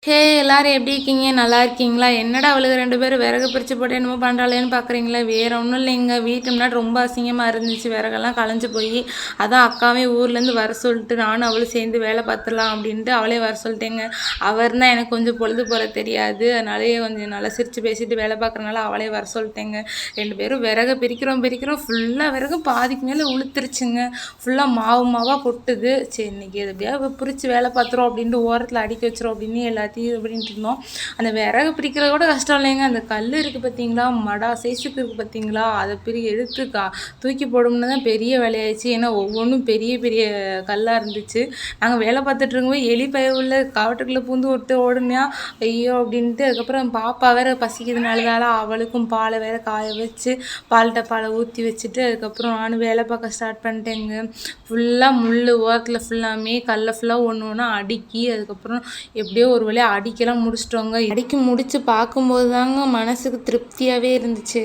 ஹே எல்லாரும் எப்படி இருக்கீங்க? நல்லா இருக்கீங்களா? என்னடா அவளுக 2 பேரும் விறகு பிரிச்சு போட்டு என்னமோ பண்ணுறாளேன்னு பார்க்குறீங்களா? வேற ஒன்றும் இல்லைங்க. வீட்டு முன்னாடி ரொம்ப அசிங்கமாக இருந்துச்சு. விறகெல்லாம் களைஞ்சு போய் அதான் அக்காவே ஊர்லேருந்து வர சொல்லிட்டு நானும் அவளும் சேர்ந்து வேலை பார்த்துடலாம் அப்படின்ட்டு அவளே வர சொல்லிட்டேங்க. அவர் தான் எனக்கு கொஞ்சம் பொழுது போல தெரியாது, அதனாலேயே கொஞ்சம் நல்லா சிரித்து பேசிட்டு வேலை பார்க்குறனால அவளே வர சொல்லிட்டேங்க. 2 பேரும் விறகு பிரிக்கிறோம் ஃபுல்லாக விறகு பாதிக்கு மேலே உளுத்துருச்சுங்க. ஃபுல்லாக மாவு மாவாக கொட்டுது. சரி இன்னைக்கு எப்படியாவது பிரித்து வேலை பார்த்துரும் அப்படின்ட்டு ஓரத்தில் அடுக்கி வச்சிரும் அப்படின்னு எல்லாத்தையும் அப்படின்ட்டு இருந்தோம். அந்த விறகு பிரிக்கிறத கூட கஷ்டம் இல்லைங்க. அந்த கல் இருக்குது பார்த்தீங்களா, மடா சைஸுக்கு இருக்குது பார்த்தீங்களா, அதை எடுத்து தூக்கி போடணும்னு தான் பெரிய வேலையாயிடுச்சு. ஏன்னா ஒவ்வொன்றும் பெரிய பெரிய கல்லாக இருந்துச்சு. நாங்கள் வேலை பார்த்துட்டு இருக்கும்போது எலி உள்ள காவட்டுக்குள்ளே பூந்து விட்டு ஓடுனியா ஐயோ அப்படின்ட்டு. அதுக்கப்புறம் பாப்பா வேற பசிக்கிறதுனால அவளுக்கும் பாலை வேற காய வச்சு பால் டப்பாலை ஊற்றி வச்சுட்டு அதுக்கப்புறம் நானும் வேலை பார்க்க ஸ்டார்ட் பண்ணிட்டேங்க. ஃபுல்லாக முள் ஓரத்தில் ஃபுல்லாமே கல்லை ஃபுல்லாக ஒன்று ஒன்றா அடுக்கி அதுக்கப்புறம் எப்படியோ ஒரு வழியாக அடிக்கலாம் முடிச்சிட்டோங்க. அடிக்கி முடித்து பார்க்கும்போது தாங்க மனசுக்கு திருப்தியாகவே இருந்துச்சு.